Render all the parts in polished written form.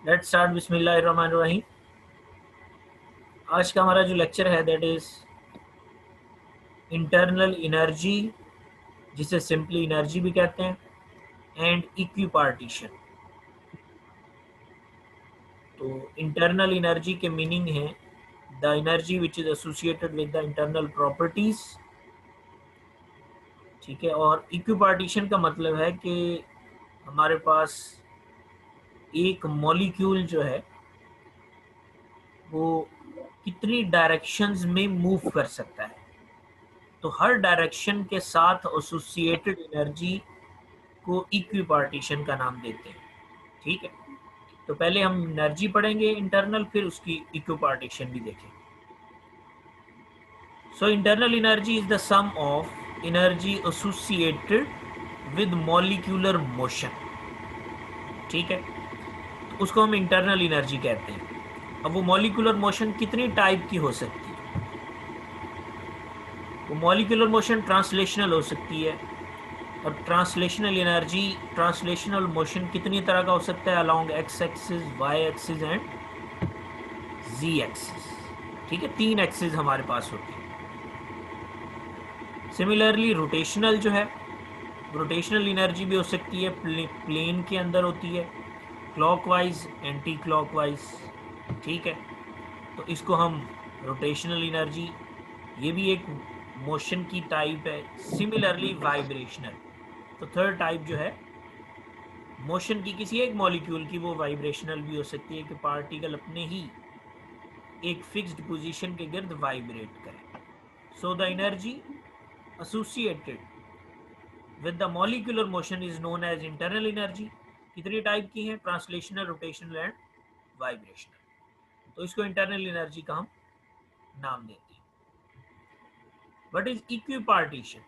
Let's start बिस्मिल्लाहिर्रहमानिर्रहीम। आज का हमारा जो लेक्चर है दैट इज इंटरनल एनर्जी, जिसे सिंपली एनर्जी भी कहते हैं, एंड इक्विपार्टीशन। तो इंटरनल एनर्जी के मीनिंग है the energy which is associated with the internal properties. ठीक है, और इक्विपार्टीशन का मतलब है कि हमारे पास एक मॉलिक्यूल जो है वो कितनी डायरेक्शंस में मूव कर सकता है। तो हर डायरेक्शन के साथ एसोसिएटेड एनर्जी को इक्विपार्टीशन का नाम देते हैं। ठीक है, तो पहले हम एनर्जी पढ़ेंगे इंटरनल, फिर उसकी इक्विपार्टीशन भी देखेंगे। So internal energy is the sum of energy associated with molecular motion. ठीक है, तो उसको हम इंटरनल एनर्जी कहते हैं। अब वो मॉलिक्यूलर मोशन कितनी टाइप की हो सकती है? वो मॉलिक्यूलर मोशन ट्रांसलेशनल हो सकती है, और ट्रांसलेशनल एनर्जी, ट्रांसलेशनल मोशन कितनी तरह का हो सकता है? Along X axis, Y axis and Z axis. ठीक है, 3 एक्सिस हमारे पास होती है। सिमिलरली रोटेशनल जो है, रोटेशनल एनर्जी भी हो सकती है, प्लेन के अंदर होती है, क्लॉकवाइज, एंटी क्लॉकवाइज। ठीक है, तो इसको हम रोटेशनल एनर्जी, ये भी एक मोशन की टाइप है। सिमिलरली वाइब्रेशनल, तो थर्ड टाइप जो है मोशन की किसी एक मॉलिक्यूल की, वो वाइब्रेशनल भी हो सकती है कि पार्टिकल अपने ही एक फिक्स्ड पोजीशन के गिर्द वाइब्रेट करे। So the energy associated with the molecular motion is known as internal energy. कितनी टाइप की है? Translational, rotational and vibrational. तो इसको इंटरनल एनर्जी का हम नाम देते हैं। What is equipartition?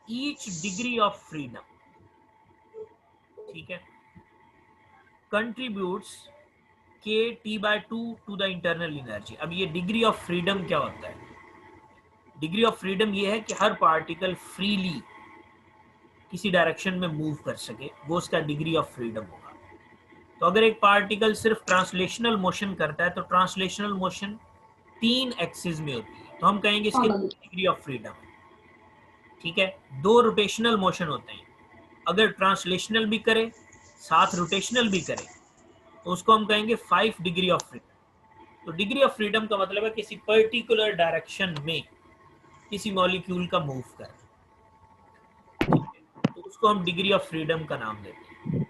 Each degree of freedom, ठीक है, कंट्रीब्यूट्स के T/2 to the internal energy. अब ये डिग्री ऑफ फ्रीडम क्या होता है? डिग्री ऑफ फ्रीडम ये है कि हर पार्टिकल फ्रीली किसी डायरेक्शन में मूव कर सके, वो उसका डिग्री ऑफ फ्रीडम होगा। तो अगर एक पार्टिकल सिर्फ ट्रांसलेशनल मोशन करता है, तो ट्रांसलेशनल मोशन 3 एक्सिस में होती है, तो हम कहेंगे इसकी डिग्री ऑफ फ्रीडम है। ठीक है, 2 रोटेशनल मोशन होते हैं, अगर ट्रांसलेशनल भी करे साथ रोटेशनल भी करे, तो उसको हम कहेंगे 5 डिग्री ऑफ फ्रीडम। तो डिग्री ऑफ फ्रीडम का मतलब है किसी पर्टिकुलर डायरेक्शन में किसी मॉलिक्यूल का मूव करना, तो उसको हम डिग्री ऑफ फ्रीडम का नाम देते हैं।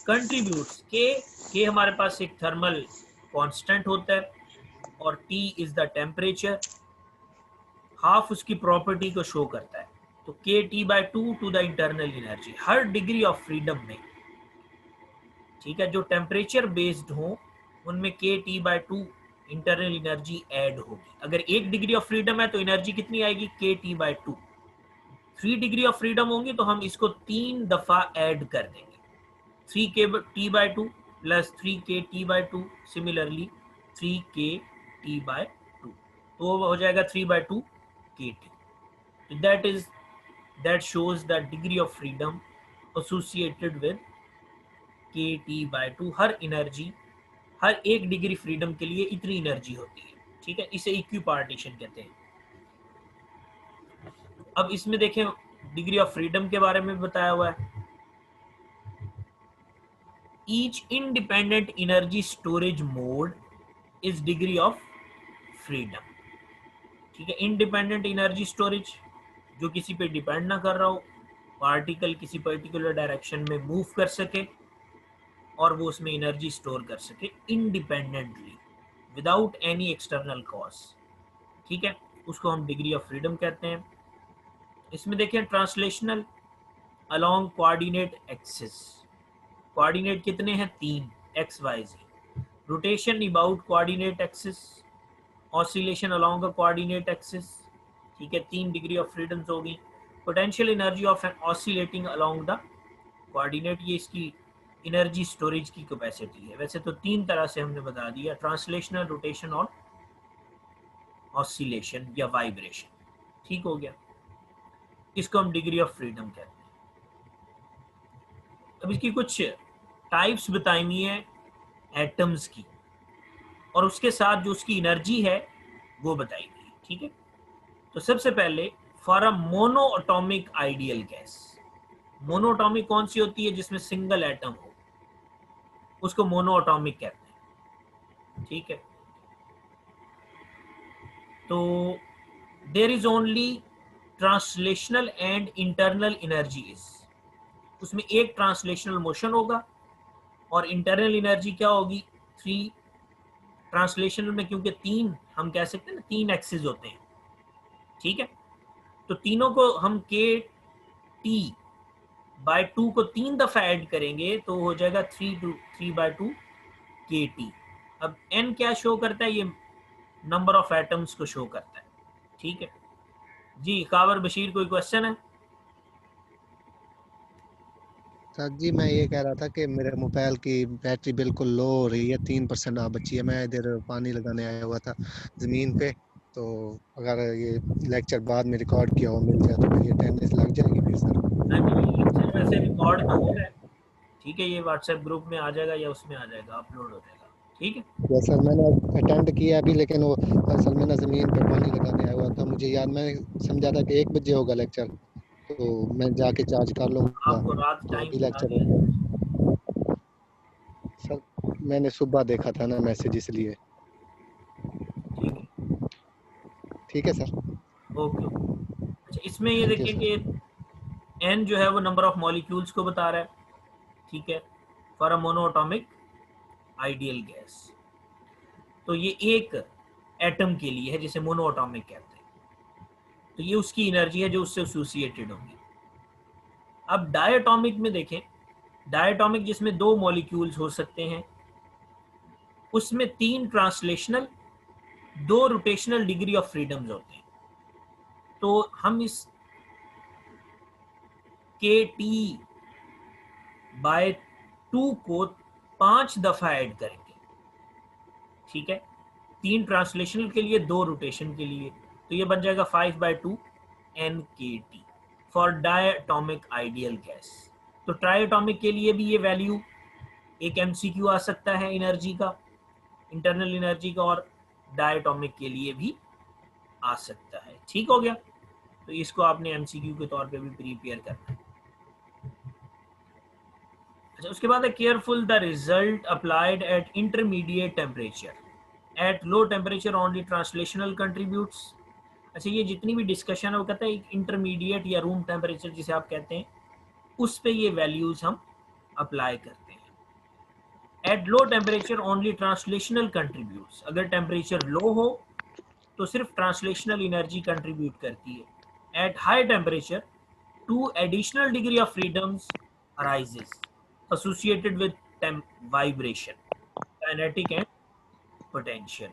कंट्रीब्यूट्स, के हमारे पास एक थर्मल कांस्टेंट होता है, और T is the temperature, half उसकी प्रॉपर्टी को शो करता है। तो k T/2 to the internal energy, हर डिग्री ऑफ फ्रीडम में, ठीक है, जो टेम्परेचर बेस्ड हो उनमें के T/2 इंटरनल एनर्जी ऐड होगी। अगर 1 डिग्री ऑफ फ्रीडम है तो एनर्जी कितनी आएगी? के T/2। 3 डिग्री ऑफ फ्रीडम होंगी तो हम इसको 3 दफा ऐड कर देंगे, 3 के T/2 प्लस 3 के T/2, सिमिलरली 3 के T/2, तो वो हो जाएगा 3/2 KT। That shows the degree of freedom associated with KT/2। Her energy, her 1 degree freedom के लिए इतनी एनर्जी होती है। ठीक है, इसे इक्विपार्टीशन कहते हैं। अब इसमें देखें, डिग्री ऑफ फ्रीडम के बारे में बताया हुआ है। Each independent energy storage mode is degree of freedom. ठीक है, इंडिपेंडेंट एनर्जी स्टोरेज, जो किसी पे डिपेंड ना कर रहा हो, पार्टिकल किसी पर्टिकुलर डायरेक्शन में मूव कर सके और वो उसमें एनर्जी स्टोर कर सके independently, without any external cause. ठीक है, उसको हम डिग्री ऑफ फ्रीडम कहते हैं। इसमें देखें, translational, along coordinate axis, coordinate कितने हैं? 3, X Y Z. Rotation about coordinate axis, oscillation along a coordinate axis. ठीक है, 3 डिग्री ऑफ फ्रीडम होगी। Potential energy of an oscillating along the coordinate, ये इसकी एनर्जी स्टोरेज की कैपेसिटी है। वैसे तो 3 तरह से हमने बता दिया, ट्रांसलेशनल, रोटेशन और ऑसिलेशन या वाइब्रेशन। ठीक हो गया, इसको हम डिग्री ऑफ फ्रीडम कहते हैं। अब इसकी कुछ टाइप्स बताई है एटम्स की, और उसके साथ जो उसकी एनर्जी है वो बताई गई। ठीक है, तो सबसे पहले for a monoatomic ideal gas, monoatomic कौन सी होती है? जिसमें सिंगल एटम हो, उसको मोनोएटॉमिक कहते हैं। ठीक है, तो there is only translational and internal energies, उसमें एक ट्रांसलेशनल मोशन होगा और इंटरनल एनर्जी क्या होगी? 3। ट्रांसलेशनल में क्योंकि 3 हम कह सकते हैं ना, 3 एक्सिस होते हैं। ठीक है, तो तीनों को हम KT/2 को 3 दफा ऐड करेंगे तो हो जाएगा 3/2 KT। अब n क्या शो करता है? ये नंबर ऑफ एटम्स को शो करता है। ठीक है जी, कावर बशीर कोई क्वेश्चन है? सर जी मैं ये कह रहा था कि मेरे मोबाइल की बैटरी बिल्कुल लो हो रही है, 3% आ बची है। मैं इधर पानी लगाने आया हुआ था जमीन पे, तो अगर ये लेक्चर बाद में रिकॉर्ड किया हुआ मिल जाए तो मेरी अटेंडेंस लग जाएगी फिर सर। हाँ जी, ये लेक्चर वैसे रिकॉर्ड तो हो रहा है। ठीक है, ये व्हाट्सएप ग्रुप में आ जाएगा या उसमें आ जाएगा, अपलोड हो जाएगा। ठीक है, या सर मैंने अटेंड किया अभी, लेकिन वो असल में ना जमीन पे पानी लगाने आया हुआ था, मुझे याद, मैं समझा था कि 1 बजे होगा लेक्चर, तो मैं जाके चार्ज कर लूंगा। आपको रात तो टाइम अभी बता लेक्चर दिया जाए। सर मैंने सुबह देखा था ना मैसेज, इसलिए। ठीक है, ठीक है सर। ओके। अच्छा, इसमें ये थैंक यू देखिए सर। कि n जो है वो नंबर ऑफ मॉलिक्यूल्स को बता रहा है। ठीक है, for a monoatomic ideal gas, तो ये एक एटम के लिए है जिसे मोनोएटॉमिक कहते हैं, तो ये उसकी एनर्जी है जो उससे एसोसिएटेड होगी। अब डायटॉमिक में देखें, डायटॉमिक जिसमें 2 मॉलिक्यूल्स हो सकते हैं, उसमें 3 translational, 2 rotational degree of freedoms होते हैं। तो हम इस KT/2 को 5 दफा ऐड करेंगे। ठीक है, 3 ट्रांसलेशनल के लिए, 2 रोटेशन के लिए, तो ये बन जाएगा 5/2 NKT for diatomic ideal gas. तो ट्राइटॉमिक के लिए भी ये वैल्यू एक MCQ आ सकता है एनर्जी का, इंटरनल एनर्जी का, और डायटॉमिक के लिए भी आ सकता है। ठीक हो गया, तो इसको आपने MCQ के तौर पे भी प्रिपेयर करना है। अच्छा, उसके बाद है careful the result applied at intermediate temperature, at low temperature only translational contributes. अच्छा, ये जितनी भी डिस्कशन है वो कहता है इंटरमीडिएट या रूम टेम्परेचर जिसे आप कहते हैं, उस पे ये वैल्यूज हम अप्लाई करते हैं। At low temperature only translational contributes, अगर टेम्परेचर लो हो तो सिर्फ ट्रांसलेशनल एनर्जी कंट्रीब्यूट करती है। At high temperature 2 additional degree of freedoms arises associated with vibration, kinetic and potential.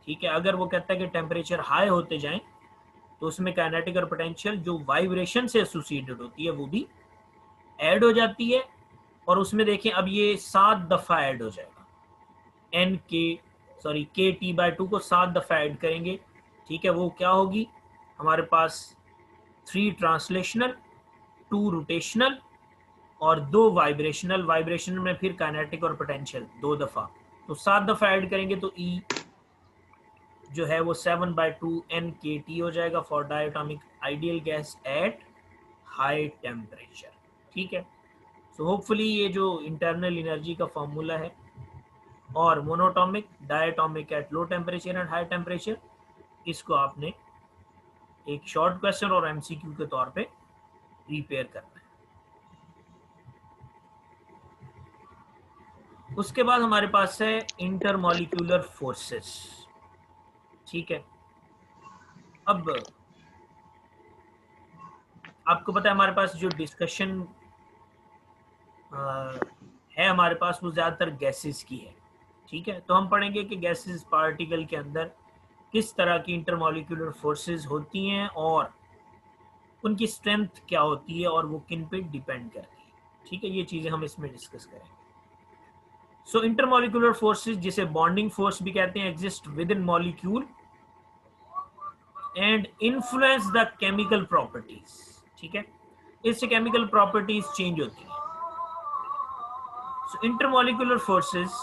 ठीक है, अगर वो कहता है कि टेम्परेचर हाई होते जाएं तो उसमें काइनेटिक और पोटेंशियल जो वाइब्रेशन से एसोसिएटेड होती है वो भी ऐड हो जाती है। और उसमें देखें, अब ये 7 दफा ऐड हो जाएगा। KT/2 को 7 दफा ऐड करेंगे। ठीक है, वो क्या होगी हमारे पास? 3 ट्रांसलेशनल, 2 रोटेशनल और 2 वाइब्रेशनल। वाइब्रेशनल में फिर काइनेटिक और पोटेंशियल 2 दफा, तो 7 दफा ऐड करेंगे तो E जो है वो 7/2 NKT हो जाएगा for diatomic ideal gas at high temperature. ठीक है, सो होपफुली ये जो इंटरनल एनर्जी का फॉर्मूला है और monoatomic, diatomic at low temperature and high temperature, इसको आपने एक शॉर्ट क्वेश्चन और MCQ के तौर पे प्रिपेयर करना है। उसके बाद हमारे पास है इंटरमॉलिक्यूलर फोर्सेस। ठीक है, अब आपको पता है हमारे पास जो डिस्कशन है हमारे पास वो ज़्यादातर गैसेस की है। ठीक है, तो हम पढ़ेंगे कि गैसेस पार्टिकल के अंदर किस तरह की इंटरमॉलिक्यूलर फोर्सेस होती हैं और उनकी स्ट्रेंथ क्या होती है और वो किन पे डिपेंड करती है। ठीक है, ये चीज़ें हम इसमें डिस्कस करेंगे। सो इंटरमॉलिक्यूलर फोर्सेस, जिसे बॉन्डिंग फोर्स भी कहते हैं, exist with in molecule and influence the chemical properties. ठीक है, इससे केमिकल प्रॉपर्टीज चेंज होती हैं। So intermolecular forces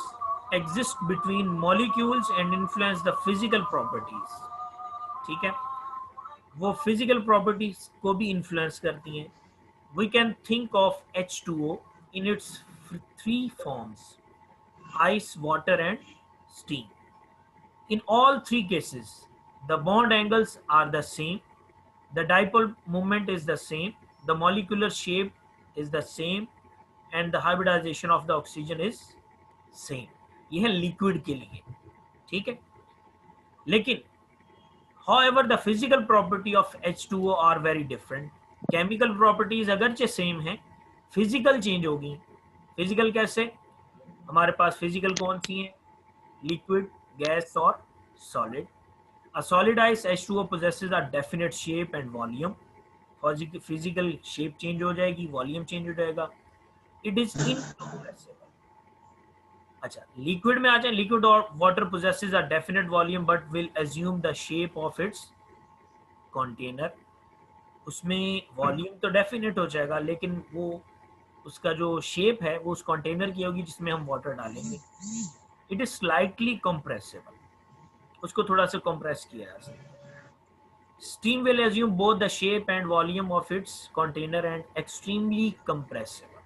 exist between molecules and influence the physical properties. ठीक है, वो physical properties को भी influence करती हैं. We can think of H2O in its three forms: ice, water, and steam. In all three cases, the bond angles are the same, the dipole moment is the same, the molecular shape is the same, and the hybridization of the oxygen is same. ये है liquid के लिए, ठीक है. लेकिन however the physical property of H2O are very different. chemical properties अगरचे same हैं, physical change होगी. फिजिकल कैसे? हमारे पास फिजिकल कौन सी है? लिक्विड, गैस और solid. A solid ice H2O possesses a definite shape and volume. Physical shape change हो जाएगी, volume change हो जाएगा. It is incompressible. अच्छा, लिक्विड में आ जाए. लिक्विड और water possesses a definite volume but will assume the shape of its container. उसमें volume तो डेफिनेट हो जाएगा, लेकिन वो उसका जो शेप है वो उस कंटेनर की होगी जिसमें हम वाटर डालेंगे. इट इज स्लाइटली कंप्रेसिबल, उसको थोड़ा सा कंप्रेस किया जा सकता है. Steam will assume both the shape and volume of its container and extremely compressible.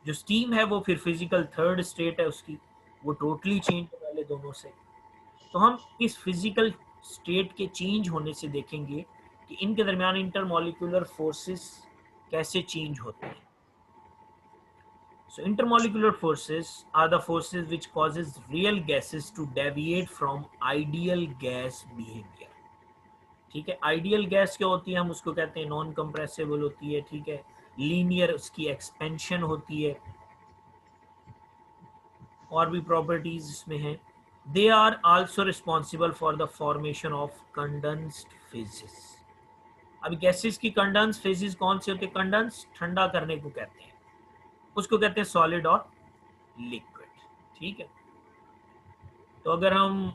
जो स्टीम है वो फिर फिजिकल थर्ड स्टेट है उसकी, वो टोटली चेंज होने वाले दोनों से. तो हम इस फिजिकल स्टेट के चेंज होने से देखेंगे कि इनके दरमियान इंटरमॉलिक्यूलर फोर्सेस कैसे चेंज होते हैं. So intermolecular forces are the forces which causes real gases to deviate from ideal gas behavior. ठीक है, आइडियल गैस क्या होती है? हम उसको कहते हैं नॉन कंप्रेसिबल होती है. ठीक है, लीनियर उसकी एक्सपेंशन होती है, और भी प्रॉपर्टीज इसमें हैं. They are also responsible for the formation of condensed phases. अब गैसेस की कंडेंस फेजेस कौन से होते हैं? कंडेंस ठंडा करने को कहते हैं, उसको कहते हैं सॉलिड और लिक्विड. ठीक है, तो अगर हम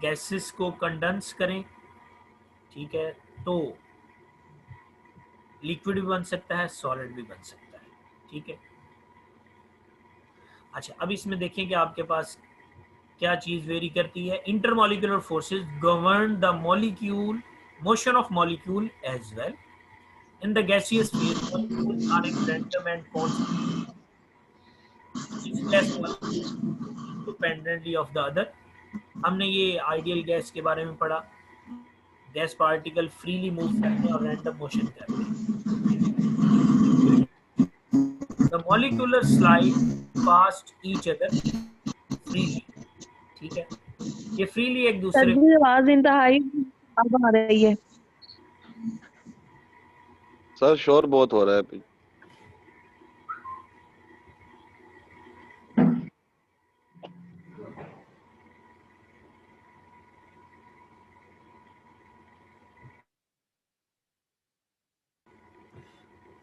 गैसेस को कंडेंस करें, ठीक है, तो लिक्विड भी बन सकता है, सॉलिड भी बन सकता है. ठीक है. अच्छा, अब इसमें देखें कि आपके पास क्या चीज वेरी करती है. Intermolecular forces govern the molecule motion of molecule as well. In the gaseous phase, molecules are in random and constant. Each gas molecule independently of the other. हमने ये आइडियल गैस के बारे में पढ़ा. गैस पार्टिकल फ्रीली मूव करते हैं और random motion करते हैं. The molecular slide past each other freely. ठीक है, ये फ्रीली एक दूसरे की आवाज इंतहाई आ रही है. सर शोर बहुत हो रहा है.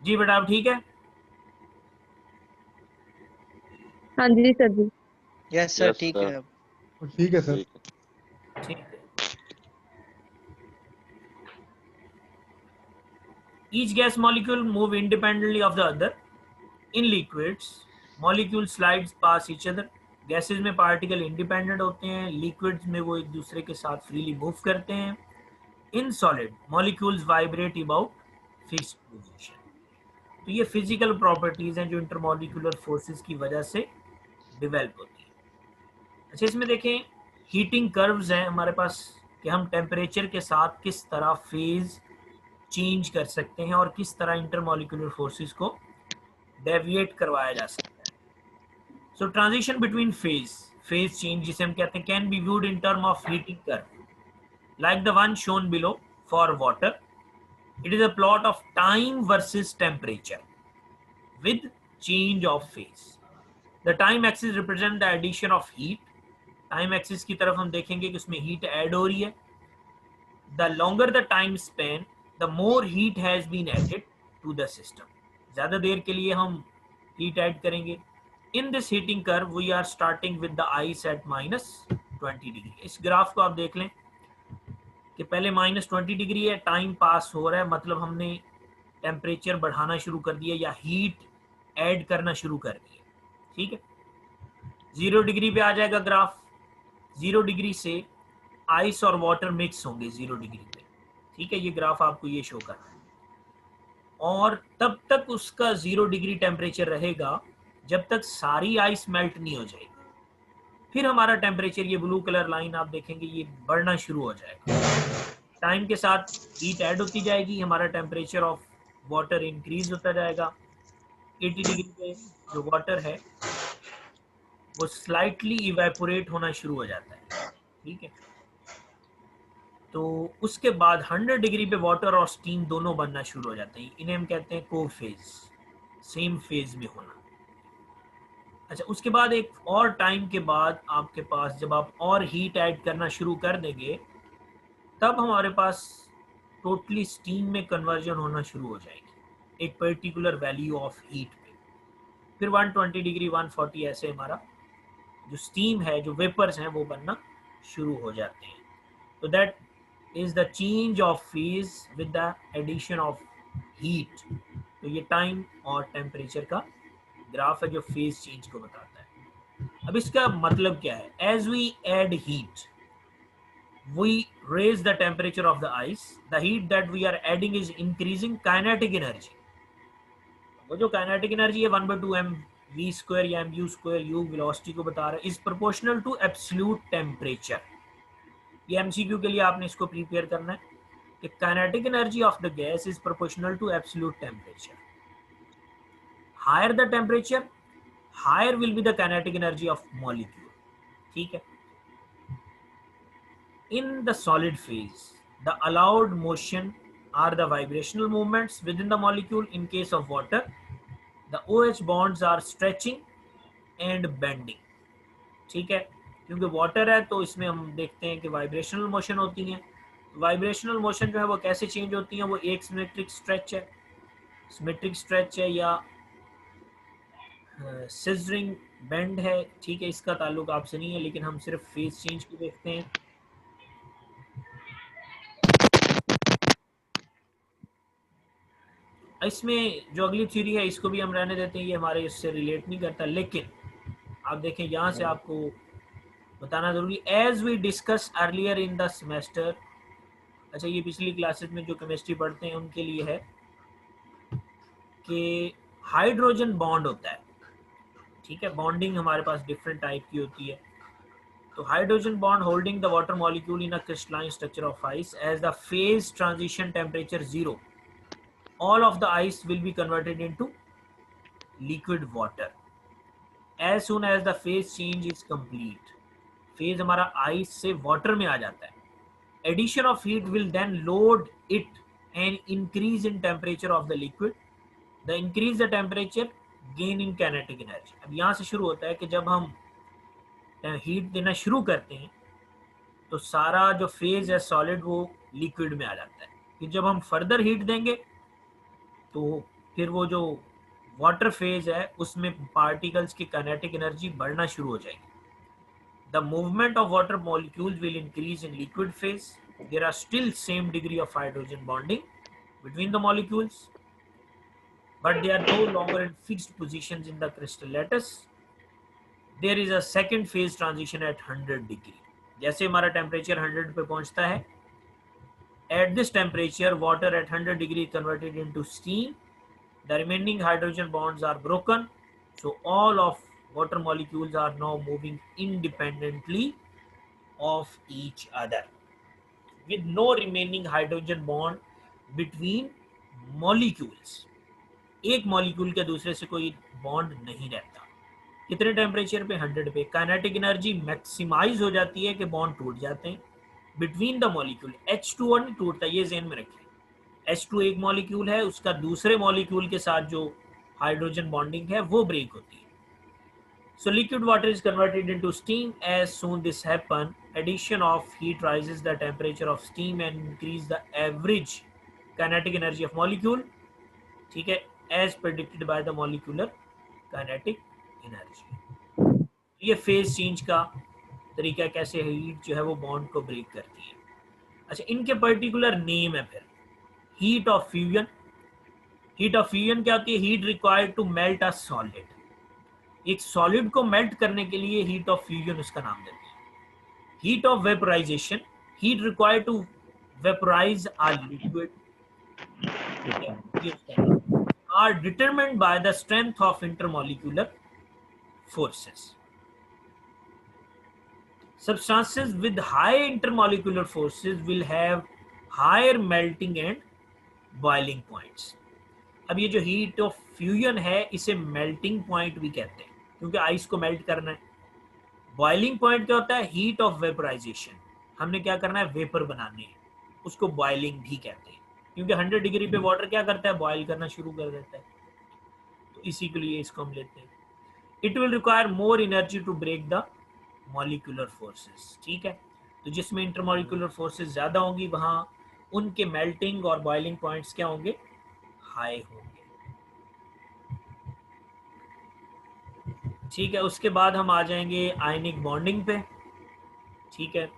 जी बेटा, आप ठीक है? हाँ जी सर जी. यस सर, ठीक है. ठीक है सर. ठीक है. Each gas molecule move independently of the other. In liquids, molecule slides past each other. Gases में पार्टिकल इंडिपेंडेंट होते हैं, लिक्विड्स में वो एक दूसरे के साथ फ्रीली मूव करते हैं. In solid molecules vibrate about fixed position. तो ये फिजिकल प्रॉपर्टीज हैं जो इंटरमॉलिक्यूलर फोर्सेस की वजह से डेवलप होती है. अच्छा, इसमें देखें हीटिंग कर्व्स हैं हमारे पास कि हम टेम्परेचर के साथ किस तरह फेज चेंज कर सकते हैं और किस तरह इंटरमॉलिक्यूलर फोर्सेस को डेविएट करवाया जा सकता है. सो ट्रांजिशन बिटवीन फेज चेंज जिसे हम कहते हैं can be viewed in term of heating curve like the one shown below for water. It is a plot of time versus temperature with change of phase. The time axis represent the addition of heat. Time axis की तरफ हम देखेंगे कि उसमें heat add हो रही है. The longer the time span, the more heat has been added to the system. ज़्यादा देर के लिए हम heat add करेंगे. In this heating curve, we are starting with the ice at -20 degree. इस ग्राफ को आप देख लें कि पहले -20 डिग्री है, टाइम पास हो रहा है, मतलब हमने टेम्परेचर बढ़ाना शुरू कर दिया या हीट ऐड करना शुरू कर दिया. ठीक है, 0 डिग्री पे आ जाएगा ग्राफ। 0 डिग्री से आइस और वाटर मिक्स होंगे 0 डिग्री पे, ठीक है, ये ग्राफ आपको ये शो कर रहा है। और तब तक उसका 0 डिग्री टेम्परेचर रहेगा जब तक सारी आइस मेल्ट नहीं हो जाएगी। फिर हमारा टेम्परेचर, ये ब्लू कलर लाइन आप देखेंगे, ये बढ़ना शुरू हो जाएगा। टाइम के साथ हीट ऐड होती जाएगी, हमारा टेम्परेचर ऑफ वाटर इंक्रीज होता जाएगा। 80 डिग्री पे जो वाटर है वो स्लाइटली इवेपोरेट होना शुरू हो जाता है, ठीक है। तो उसके बाद 100 डिग्री पे वाटर और स्टीम दोनों बनना शुरू हो जाते हैं। इन्हें हम कहते हैं को फेज, सेम फेज में होना। अच्छा, उसके बाद एक और टाइम के बाद आपके पास जब आप और हीट ऐड करना शुरू कर देंगे तब हमारे पास टोटली स्टीम में कन्वर्जन होना शुरू हो जाएगी एक पर्टिकुलर वैल्यू ऑफ हीट पे। फिर 120 डिग्री 140 ऐसे हमारा जो स्टीम है, जो वेपर्स हैं, वो बनना शुरू हो जाते हैं। तो that is the change of phase with the addition of heat. तो ये टाइम और टेम्परेचर का ग्राफ है जो फेज चेंज को बताता है। अब इसका मतलब क्या है? As we add heat we raise the temperature of the ice. The heat that we are adding is increasing kinetic energy. वो जो kinetic energy है 1/2 mv square या mu square u velocity को बता रहा है, is proportional to absolute temperature. ये MCQ के लिए आपने इसको प्रिपेयर करना है कि kinetic energy of the gas is proportional to absolute temperature. Higher the temperature, higher will be the kinetic energy of molecule. ठीक है। In the solid phase, the allowed motion are the vibrational movements within the molecule. In case of water, the OH bonds are stretching and bending. ठीक है, क्योंकि water है तो इसमें हम देखते हैं कि वाइब्रेशनल मोशन होती हैं। वाइब्रेशनल मोशन जो है वो कैसे चेंज होती हैं? वो एक सिमेट्रिक स्ट्रेच है, सिमेट्रिक स्ट्रेच है या सिजरिंग बेंड है, ठीक है। इसका ताल्लुक आपसे नहीं है, लेकिन हम सिर्फ फेज चेंज को देखते हैं। इसमें जो अगली थ्योरी है इसको भी हम रहने देते हैं, ये हमारे इससे रिलेट नहीं करता। लेकिन आप देखें यहाँ से आपको बताना जरूरी, as we discuss earlier in the semester. अच्छा, ये पिछली क्लासेस में जो केमिस्ट्री पढ़ते हैं उनके लिए है कि हाइड्रोजन बॉन्ड होता है, ठीक है। बॉन्डिंग हमारे पास डिफरेंट टाइप की होती है। तो hydrogen bond holding the water molecule in a crystalline structure of ice as the phase transition temperature 0, all of the ice will be converted into liquid water as soon as the phase change is complete. phase हमारा ice से water में आ जाता है। addition of heat will then load it and increase in temperature of the liquid. the increase the temperature gain in kinetic energy. अब यहाँ से शुरू होता है कि जब हम हीट देना शुरू करते हैं तो सारा जो फेज है सॉलिड वो लिक्विड में आ जाता है। फिर जब हम फर्दर हीट देंगे तो फिर वो जो वाटर फेज है उसमें पार्टिकल्स की काइनेटिक एनर्जी बढ़ना शुरू हो जाएगी। The movement of water molecules will increase in liquid phase. There are still same degree of hydrogen bonding between the molecules, but they are no longer in fixed positions in the crystal lattice. There is a second phase transition at 100 degree. जैसे हमारा temperature 100 पे पहुंचता है, at this temperature water at 100 degree converted into steam. The remaining hydrogen bonds are broken, so all of water molecules are now moving independently of each other with no remaining hydrogen bond between molecules. एक molecule के दूसरे से कोई bond नहीं रहता। कितने temperature पे? 100 पे। काइनेटिक एनर्जी मैक्सिमाइज हो जाती है कि बॉन्ड टूट जाते हैं बिटवीन द मॉलिक्यूल। H2O नहीं टूटता, ये ज़हन में रखें। H2 एक मॉलिक्यूल है, उसका दूसरे मॉलिक्यूल के साथ जो हाइड्रोजन बॉन्डिंग है वो ब्रेक होती है। So liquid water is converted into steam. As soon this happen, addition of heat rises the temperature of steam and increase the average kinetic energy of molecule, ठीक है, as predicted by the molecular kinetic energy. ये phase change का तरीका कैसे heat जो है वो bond को ब्रेक करती है। अच्छा, इनके पर्टिकुलर नेम है फिर heat of fusion. Heat of fusion क्या होती है? Heat required to melt a solid. एक सॉलिड को मेल्ट करने के लिए हीट ऑफ फ्यूजन उसका नाम देते हैं। Heat of vaporisation, heat required to vaporise a liquid, are determined by the strength of intermolecular forces. Substances with high intermolecular forces will have higher melting and boiling points. अब ये जो heat of fusion है इसे melting point भी कहते हैं क्योंकि ice को मेल्ट करना है। बॉइलिंग पॉइंट क्या होता है? हीट ऑफ वेपराइजेशन, हमने क्या करना है? वेपर बनाने हैं, उसको बॉइलिंग भी कहते हैं क्योंकि 100 डिग्री पे वाटर क्या करता है? बॉइल करना शुरू कर देता है। तो इसी के लिए इसको हम लेते हैं। It will require more energy to break the molecular forces. ठीक है, तो जिसमें इंटरमॉलिक्यूलर फोर्सेस ज्यादा होंगी वहां उनके मेल्टिंग और बॉइलिंग पॉइंट्स क्या होंगे? हाई होंगे। ठीक है, उसके बाद हम आ जाएंगे आयनिक बॉन्डिंग पे। ठीक है,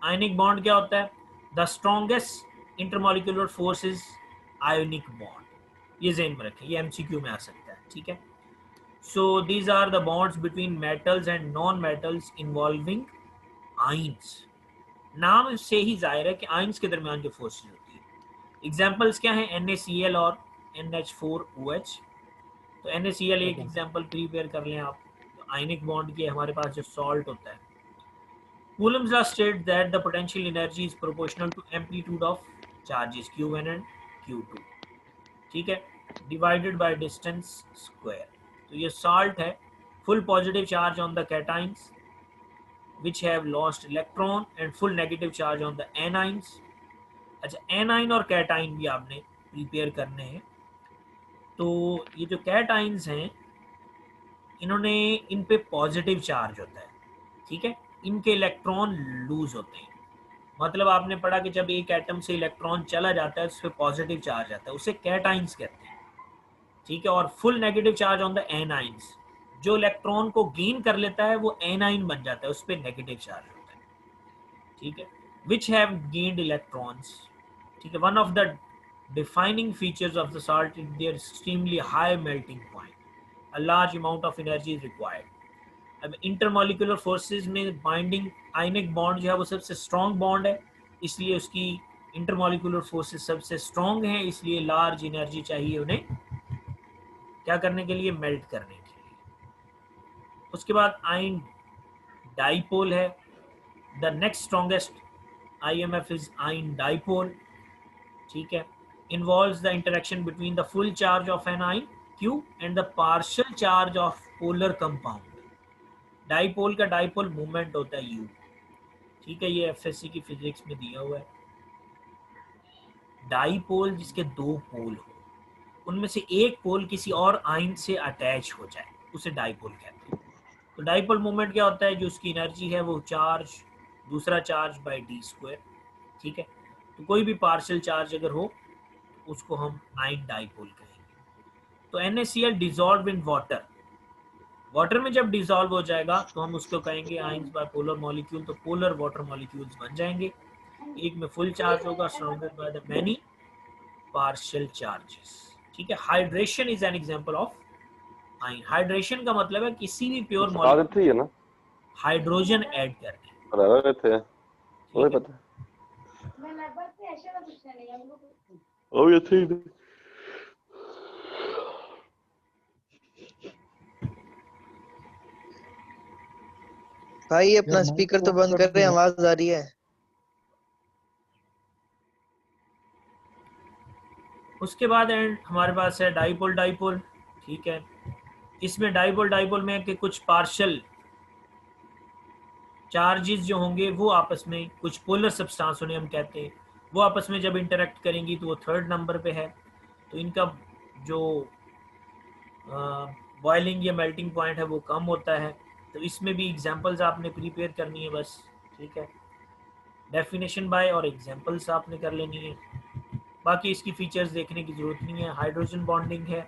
आयनिक बॉन्ड क्या होता है? The strongest intermolecular force is ionic bond. ये ज़हन में रखें, ये एमसीक्यू में आ सकता है। ठीक है, so these are the bonds between metals and non-metals involving ions. नाम से ही जाहिर है कि आयंस के दरमियान जो फोर्सेस होती है। एग्जांपल्स क्या हैं? NaCl और NH4OH। तो NaCl एक एग्जांपल प्रिपेयर कर लें आप। तो आयनिक बॉन्ड के हमारे पास जो सॉल्ट होता है, Coulomb's law states that the potential energy is proportional to amplitude of charges Q1 and Q2, ठीक है, divided by distance square। तो ये salt है, full positive charge on the cations which have lost electron and full negative charge on the anions। अच्छा, A9 और cation भी आपने prepare करने हैं। तो ये जो कैटाइंस हैं इन्होंने इन पे पॉजिटिव चार्ज होता है। ठीक है, इनके इलेक्ट्रॉन लूज होते हैं। मतलब आपने पढ़ा कि जब एक एटम से इलेक्ट्रॉन चला जाता है उस पर पॉजिटिव चार्ज आता है, उसे कैटाइंस कहते हैं। ठीक है, और full negative charge on the anions, जो इलेक्ट्रॉन को गेन कर लेता है वो एनाइन बन जाता है, उस पर नेगेटिव चार्ज होता है। ठीक है, विच हैव गेन्ड इलेक्ट्रॉन्स। ठीक है, one of the defining features of the salt is their extremely high melting point. A large amount of energy is required. अब इंटरमॉलिक्यूलर फोर्सेस में बाइंडिंग आयनिक बॉन्ड जो है वो सबसे स्ट्रॉन्ग बॉन्ड है, इसलिए उसकी इंटरमॉलिक्यूलर फोर्सेस सबसे स्ट्रॉन्ग हैं, इसलिए लार्ज एनर्जी चाहिए उन्हें क्या करने के लिए? मेल्ट करने के लिए। उसके बाद आयन डाइपोल है। The next strongest IMF is ion dipole. ठीक है, involves the interaction between the full charge of an ion Q and the partial charge of polar compound। Dipole का डाइपोल मूवमेंट होता है U। ठीक है, ये FSC की फिजिक्स में दिया हुआ है। डाइपोल जिसके दो पोल हो, उनमें से एक पोल किसी और आयन से अटैच हो जाए, उसे डाइपोल कहते हैं। तो डाइपोल मूवमेंट क्या होता है? जो उसकी एनर्जी है वो चार्ज, दूसरा चार्ज बाई d²। ठीक है, तो कोई भी पार्शियल चार्ज अगर हो उसको हम आयन डाइपोल कहेंगे। तो NaCl dissolve in water, water में जब डिसॉल्व हो जाएगा तो हम उसको कहेंगे आयंस बाय पोलर मॉलिक्यूल। तो पोलर वाटर मॉलिक्यूल्स बन जाएंगे, एक में फुल चार्ज होगा surrounded by the many partial charges. ठीक है, hydration is an example of ion. Hydration का मतलब है किसी भी प्योर मॉलिक्यूल है ना, हाइड्रोजन ऐड करके। बराबर थे, वही पता है। ओ ये थी भाई अपना स्पीकर तो बंद कर रहे हैं, आवाज आ रही है। उसके बाद एंड हमारे पास है डाइपोल डाइपोल। ठीक है, इसमें डाइपोल डाइपोल में कि कुछ पार्शियल चार्जेस जो होंगे वो आपस में, कुछ पोलर सब्सटेंस उन्हें हम कहते हैं, वो आपस में जब इंटरेक्ट करेंगी तो वो थर्ड नंबर पे है। तो इनका जो बॉइलिंग या मेल्टिंग पॉइंट है वो कम होता है। तो इसमें भी एग्जांपल्स आपने प्रिपेयर करनी है बस। ठीक है, डेफिनेशन बाय और एग्जांपल्स आपने कर लेनी है, बाकी इसकी फीचर्स देखने की जरूरत नहीं है। हाइड्रोजन बॉन्डिंग है,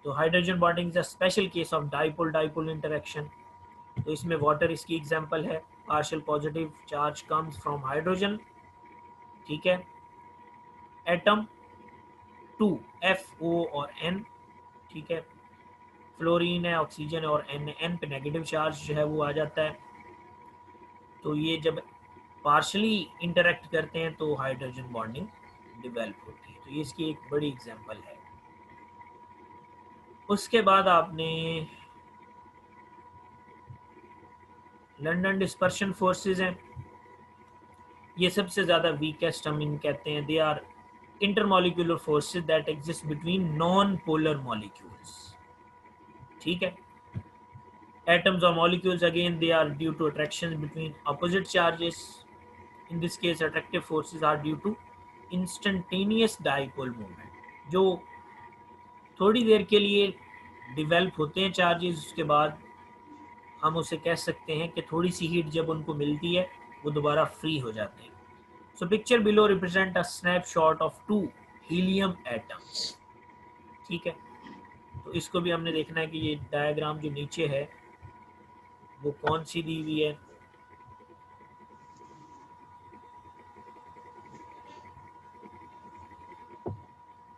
तो hydrogen bonding is a special case of dipole dipole interaction. तो इसमें वाटर इसकी एग्जांपल है। Partial positive charge comes from hydrogen. ठीक है, एटम 2 FO और N। ठीक है, फ्लोरीन है, ऑक्सीजन और एन पे नेगेटिव चार्ज जो है वो आ जाता है। तो ये जब पार्शली इंटरेक्ट करते हैं तो हाइड्रोजन बॉन्डिंग डेवलप होती है। तो ये इसकी एक बड़ी एग्जांपल है। उसके बाद आपने लंदन डिस्पर्शन फोर्सेस हैं, ये सबसे ज़्यादा वीकेस्ट हम इन कहते हैं। They are intermolecular forces that exist between non polar molecules. ठीक है, atoms or molecules, again they are due to attractions between opposite charges. In this case attractive forces are due to instantaneous dipole moment, जो थोड़ी देर के लिए develop होते हैं charges, उसके बाद हम उसे कह सकते हैं कि थोड़ी सी हीट जब उनको मिलती है वो दोबारा फ्री हो जाते हैं। So picture below represent a snapshot of 2 helium atoms. ठीक है, तो इसको भी हमने देखना है कि ये डायग्राम जो नीचे है वो कौन सी दी हुई है।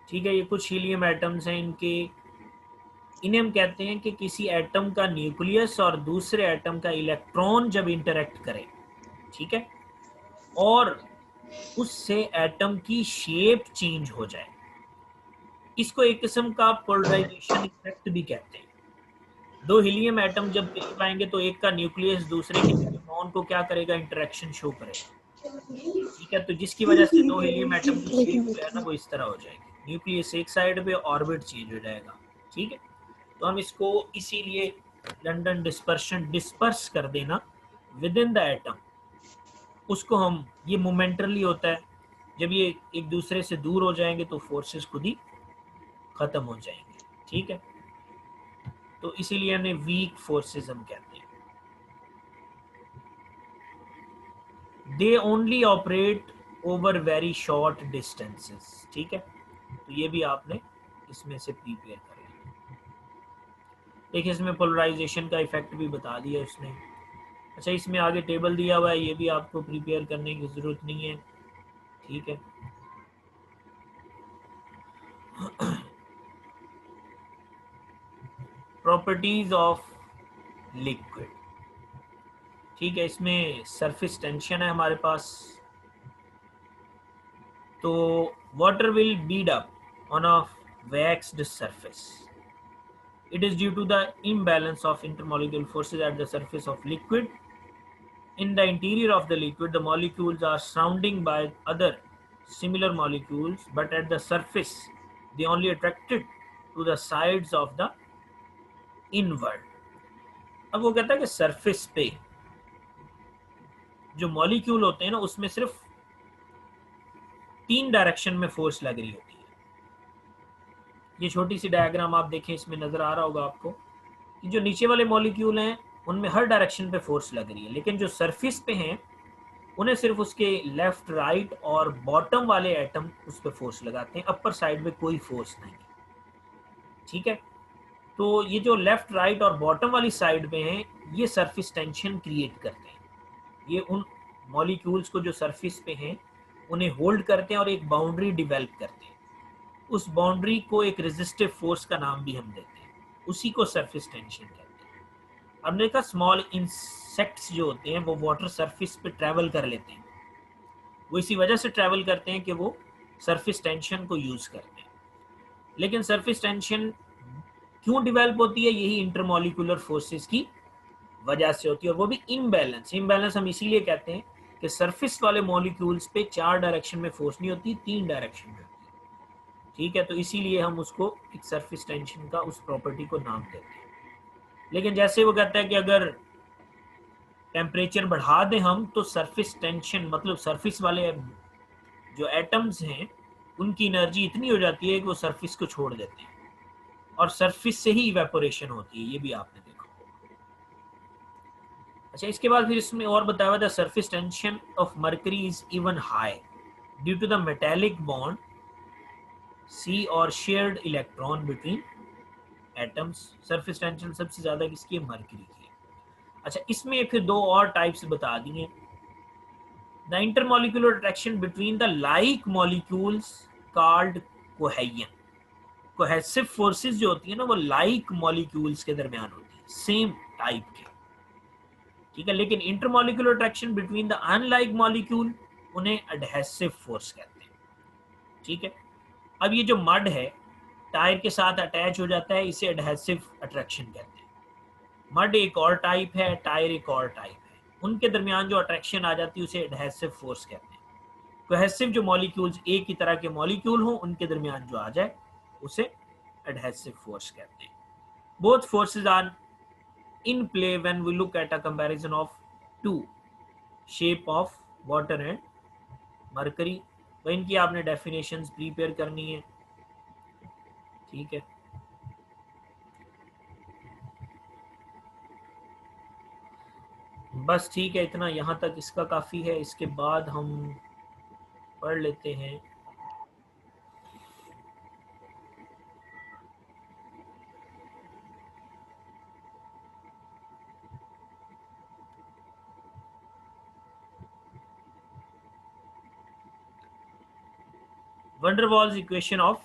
ठीक है, ये कुछ हीलियम एटम्स हैं, इन्हें हम कहते हैं कि किसी एटम का न्यूक्लियस और दूसरे एटम का इलेक्ट्रॉन जब इंटरेक्ट करे, ठीक है, और उससे एटम की शेप चेंज हो जाए, इसको एक किस्म का पोलराइजेशन इफेक्ट भी कहते हैं। दो हीलियम एटम जब करीब आएंगे तो एक का न्यूक्लियस दूसरे के इलेक्ट्रॉन को क्या करेगा, इंटरेक्शन शो करेगा। ठीक है, तो जिसकी वजह से दो हीलियम एटम की शेप जो है ना वो इस तरह हो जाएगी, न्यूक्लियस एक साइड पे, ऑर्बिट चेंज हो जाएगा। ठीक है, तो हम इसको इसीलिए लंदन डिस्पर्शन, डिस्पर्स कर देना विद इन द एटम, उसको हम, ये मोमेंटरली होता है, जब ये एक दूसरे से दूर हो जाएंगे तो फोर्सेस खुद ही खत्म हो जाएंगे। ठीक है, तो इसीलिए हमने वीक फोर्सेस हम कहते हैं। They only operate over very short distances. ठीक है, तो ये भी आपने इसमें से प्रिपेयर कर लिया। देखिए इसमें पोलराइजेशन का इफेक्ट भी बता दिया उसने। अच्छा, इसमें आगे टेबल दिया हुआ है, ये भी आपको प्रिपेयर करने की जरूरत नहीं है। ठीक है, प्रॉपर्टीज ऑफ लिक्विड। ठीक है, इसमें सरफेस टेंशन है हमारे पास, तो water will Beed up on a vaxxed surface. It is due to the imbalance of intermolecular forces at the surface of liquid. In the interior of the liquid, the molecules are surrounding by other similar molecules, but at the surface, they only attracted to the sides of the inward. अब वो कहता है कि surface पे जो molecule होते हैं ना उसमें सिर्फ 3 डायरेक्शन में फोर्स लग रही होती है। ये छोटी सी डायग्राम आप देखें, इसमें नजर आ रहा होगा आपको कि जो नीचे वाले मॉलिक्यूल हैं उनमें हर डायरेक्शन पे फोर्स लग रही है, लेकिन जो सरफेस पे हैं उन्हें सिर्फ उसके लेफ्ट, राइट और बॉटम वाले एटम उस पर फोर्स लगाते हैं, अपर साइड में कोई फोर्स नहीं है। ठीक है, तो ये जो लेफ्ट, राइट और बॉटम वाली साइड में हैं ये सरफेस टेंशन क्रिएट करते हैं। ये उन मॉलिक्यूल्स को जो सरफेस पे हैं उन्हें होल्ड करते हैं और एक बाउंड्री डिवेल्प करते हैं। उस बाउंड्री को एक रेजिस्टिव फोर्स का नाम भी हम देते हैं, उसी को सरफेस टेंशन कहते हैं। हमने कहा स्मॉल इंसेक्ट्स जो होते हैं वो वाटर सरफेस पे ट्रैवल कर लेते हैं, वो इसी वजह से ट्रैवल करते हैं कि वो सरफेस टेंशन को यूज करते हैं। लेकिन सरफेस टेंशन क्यों डिवेल्प होती है, यही इंटरमॉलिक्यूलर फोर्सेस की वजह से होती है, और वो भी इम्बैलेंस हम इसीलिए कहते हैं कि सरफेस वाले मॉलिक्यूल्स पे 4 डायरेक्शन में फोर्स नहीं होती, 3 डायरेक्शन में होती है। ठीक है, तो इसीलिए हम उसको एक सरफेस टेंशन का उस प्रॉपर्टी को नाम देते हैं। लेकिन जैसे वो कहता है कि अगर टेम्परेचर बढ़ा दें हम तो सरफेस टेंशन, मतलब सरफेस वाले जो एटम्स हैं उनकी एनर्जी इतनी हो जाती है कि वो सरफेस को छोड़ देते हैं और सरफेस से ही इवेपोरेशन होती है, ये भी आपने देखा। अच्छा, इसके बाद फिर इसमें और बताया हुआ था surface tension of mercury is even high due to the metallic bond C और shared electron between atoms. Surface tension सबसे ज्यादा किसकी है, मरकरी की है। अच्छा, इसमें फिर 2 और टाइप्स बता दिए। The intermolecular attraction between the like molecules called cohesion. Cohesive forces जो होती है ना वो लाइक मॉलिक्यूल्स के दरमियान होती है, सेम टाइप के, ठीक है। लेकिन intermolecular attraction between the unlike molecule उन्हें एडहेसिव फोर्स कहते हैं, ठीक है। अब ये जो मड है टायर के साथ अटैच हो जाता है, इसे एडहेसिव अट्रैक्शन कहते हैं। मड एक और टाइप है, टायर एक और टाइप है, उनके दरमियान जो अट्रैक्शन आ जाती है उसे एडहेसिव फोर्स कहते हैं। कोहेसिव जो मॉलिक्यूल्स एक ही तरह के मॉलिक्यूल हो उनके दरमियान जो आ जाए उसे एडहेसिव फोर्स कहते हैं। Both forces are in play when we look at a comparison of two shape of water and mercury. तो इनकी आपने डेफिनेशंस प्रिपेयर करनी है, ठीक है। बस ठीक है, इतना यहाँ तक इसका काफ़ी है। इसके बाद हम पढ़ लेते हैं वंडरवॉल्स इक्वेशन ऑफ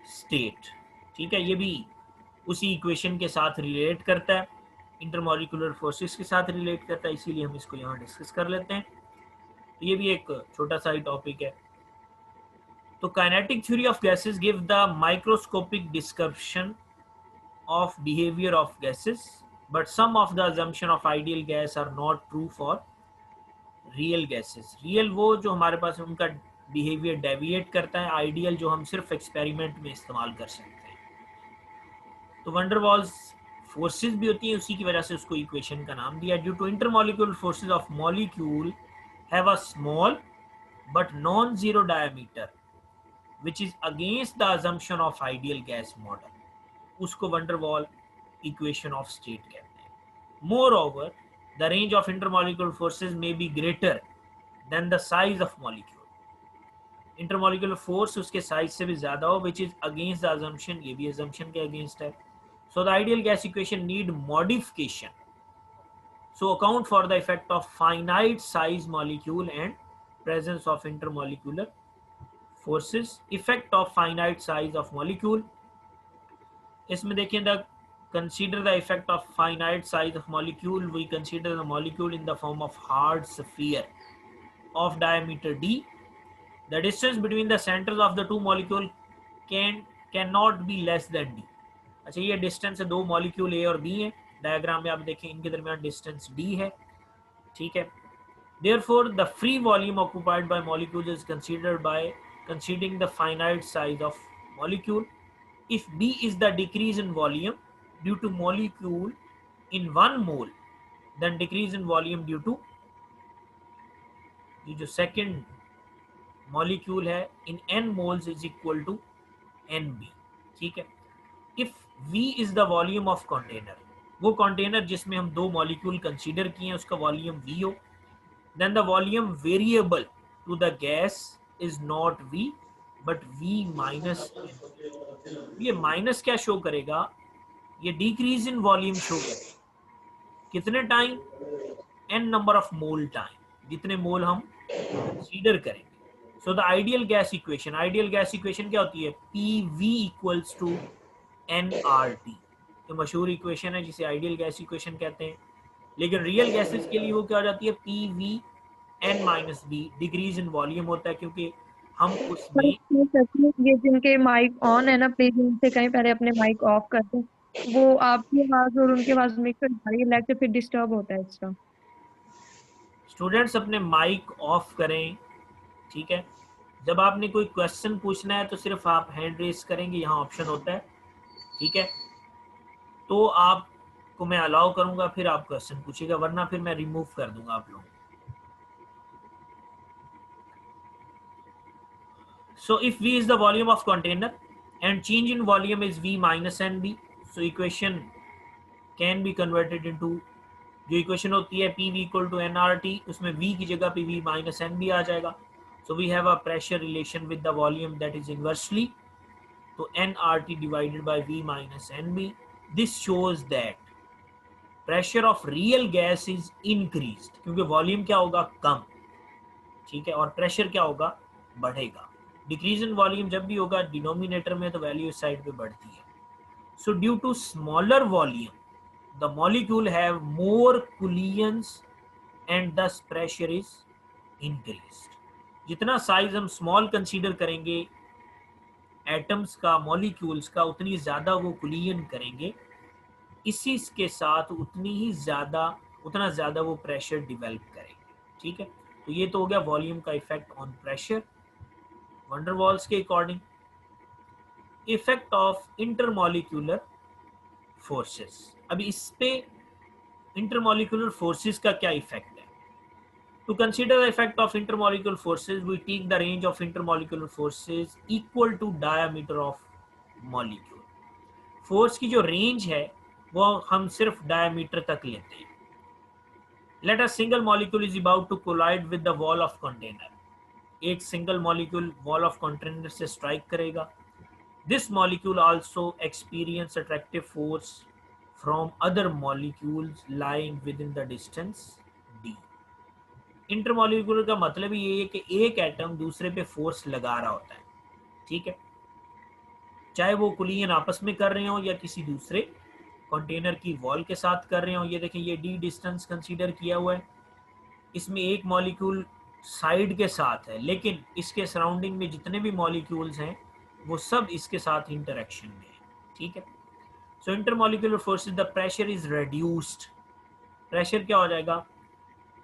स्टेट, ठीक है। ये भी उसी इक्वेशन के साथ रिलेट करता है, इंटरमॉलिक्यूलर फोर्सेस के साथ रिलेट करता है, इसीलिए हम इसको यहाँ डिस्कस कर लेते हैं। तो ये भी एक छोटा सा ही टॉपिक है। तो kinetic theory of gases give the microscopic description of behaviour of gases, but some of the assumption of ideal gas are not true for real gases. Real वो जो हमारे पास है उनका बिहेवियर डेविएट करता है, आइडियल जो हम सिर्फ एक्सपेरिमेंट में इस्तेमाल कर सकते हैं। तो वंडरवॉल्स फोर्सेस भी होती है, उसी की वजह से उसको इक्वेशन का नाम दिया। Due to intermolecular forces of molecule have a small but non zero diameter which is against the assumption of ideal gas model, उसको वंडरवॉल इक्वेशन ऑफ स्टेट कहते हैं। Moreover the range of intermolecular forces may be greater than the size of molecule. Intermolecular force उसके size से भी ज्यादा हो, which is against the assumption, ये भी अजम्पशन के अगेंस्ट है। So the ideal gas equation need modification so account for the effect of finite size molecule and presence of intermolecular forces। effect of finite size of molecule, इसमें देखिए the consider the effect of finite size of molecule, we consider the molecule in the form of hard sphere of diameter d, the distance between the centers of the two molecule cannot be less than d। अच्छा ये distance है, दो molecule ए और B है, diagram में आप देखें इनके दरमियान डिस्टेंस डी है, ठीक है। Therefore the free volume occupied by molecules is considered by considering the finite size of molecule। if B is the decrease in volume due to molecule in 1 mole, then decrease in volume due to ये जो second molecule है in n moles is equal to nB, ठीक है। if V is the volume of container, वो container जिसमें हम दो molecule consider किए हैं उसका वॉल्यूम V हो, then the volume variable to the gas is not V but V minus n। ये माइनस क्या शो करेगा, ये डिक्रीज इन वॉल्यूम शो करेगा, कितने time, n number of mole time, जितने मोल हम कंसीडर करेंगे। सो the ideal gas equation, ideal gas equation क्या होती है, PV इक्वल्स टू nRT, तो मशहूर इक्वेशन है जिसे आइडियल गैस इक्वेशन कहते हैं। लेकिन रियल गैसेस के लिए वो क्या हो जाती है, PV n minus b, decrease in volume होता है क्योंकि हम उसमें ये जिनके माइक ऑन है ना, प्लीज उनसे कहीं पहले अपने माइक ऑफ कर दें, वो आपकी आवाज और उनकी आवाज मिक्स हो जाती है, लेक्चर फिर डिस्टर्ब होता है एक्स्ट्रा। स्टूडेंट्स अपने माइक ऑफ करें, ठीक है। जब आपने कोई क्वेश्चन पूछना है तो सिर्फ आप हैंड रेस करेंगे, यहाँ ऑप्शन होता है, ठीक है। तो आपको मैं अलाउ करूंगा, फिर आप क्वेश्चन पूछिएगा, वरना फिर मैं रिमूव कर दूंगा आप लोग। So if V is the volume of container and change in volume is V minus NB, so equation can be converted into, जो इक्वेशन होती है PV equal to nRT, उसमें V की जगह पे V minus NB आ जाएगा। So we have a pressure relation with the volume that is inversely, तो nRT divided by V minus NB। This shows that pressure of real gas is increased, क्योंकि volume क्या होगा, कम, ठीक है, और pressure क्या होगा, बढ़ेगा। डिक्रीज इन वॉल्यूम जब भी होगा डिनोमिनेटर में तो वैल्यू इस साइड पे बढ़ती है. So due to smaller volume the molecule have more collisions and thus pressure is increased. जितना साइज हम स्मॉल कंसीडर करेंगे एटम्स का, मॉलिक्यूल्स का, उतनी ज्यादा वो कुलियन करेंगे, इसी के साथ उतना ज्यादा वो प्रेशर डिवेल्प करेंगे. ठीक है, तो ये तो हो गया वॉल्यूम का effect on pressure van der Waals के according. Effect of intermolecular forces. अभी इस पे इंटरमॉलिक्यूलर फोर्सेस का क्या इफेक्ट है? To consider the effect of intermolecular forces, we take the range of intermolecular forces equal to diameter of molecule. Force की जो range है वो हम सिर्फ डायमीटर तक लेते हैं. Let a single molecule is about to collide with the wall of container. एक single molecule wall of container से स्ट्राइक करेगा. This molecule also experience attractive force from other molecules lying within the distance d. Intermolecular का मतलब ये है कि एक atom दूसरे पे फोर्स लगा रहा होता है. ठीक है, चाहे वो कुलियन आपस में कर रहे हो या किसी दूसरे कंटेनर की वॉल के साथ कर रहे हो. ये देखें, ये डी डिस्टेंस कंसीडर किया हुआ है. इसमें एक मॉलिक्यूल साइड के साथ है, लेकिन इसके सराउंडिंग में जितने भी मॉलिक्यूल्स हैं वो सब इसके साथ इंटरेक्शन में है. ठीक है, so intermolecular forces the pressure is reduced. Pressure क्या हो जाएगा?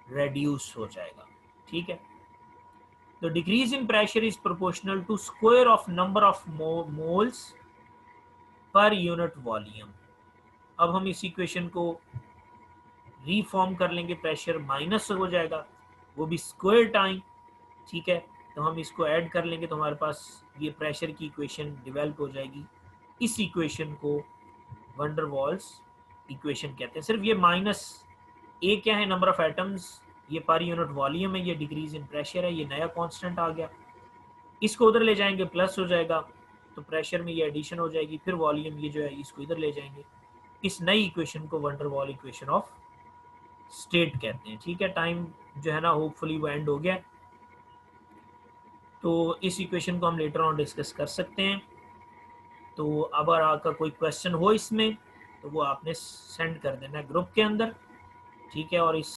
रेड्यूस हो जाएगा. ठीक है, तो decrease in pressure is proportional to square of number of moles per unit volume. अब हम इस इक्वेशन को रीफॉर्म कर लेंगे. प्रेशर माइनस हो जाएगा, वो भी स्क्वायर टाइम. ठीक है, तो हम इसको ऐड कर लेंगे तो हमारे पास ये प्रेशर की इक्वेशन डेवलप हो जाएगी. इस इक्वेशन को वैन डर वाल्स इक्वेशन कहते हैं. सिर्फ ये माइनस ए क्या है? Number of atoms. ये पर यूनिट वॉल्यूम है. ये डिक्रीज इन प्रेशर है. ये नया कांस्टेंट आ गया. इसको उधर ले जाएंगे प्लस हो जाएगा, तो प्रेशर में ये एडिशन हो जाएगी. फिर वॉल्यूम ये जो है इसको इधर ले जाएंगे. इस नई इक्वेशन को वैन डर वाल इक्वेशन ऑफ स्टेट कहते हैं. ठीक है, टाइम जो है ना होपफुली वो एंड हो गया. तो इस इक्वेशन को हम लेटर ऑन डिस्कस कर सकते हैं. तो अगर आपका कोई क्वेश्चन हो इसमें तो वो आपने सेंड कर देना ग्रुप के अंदर. ठीक है, और इस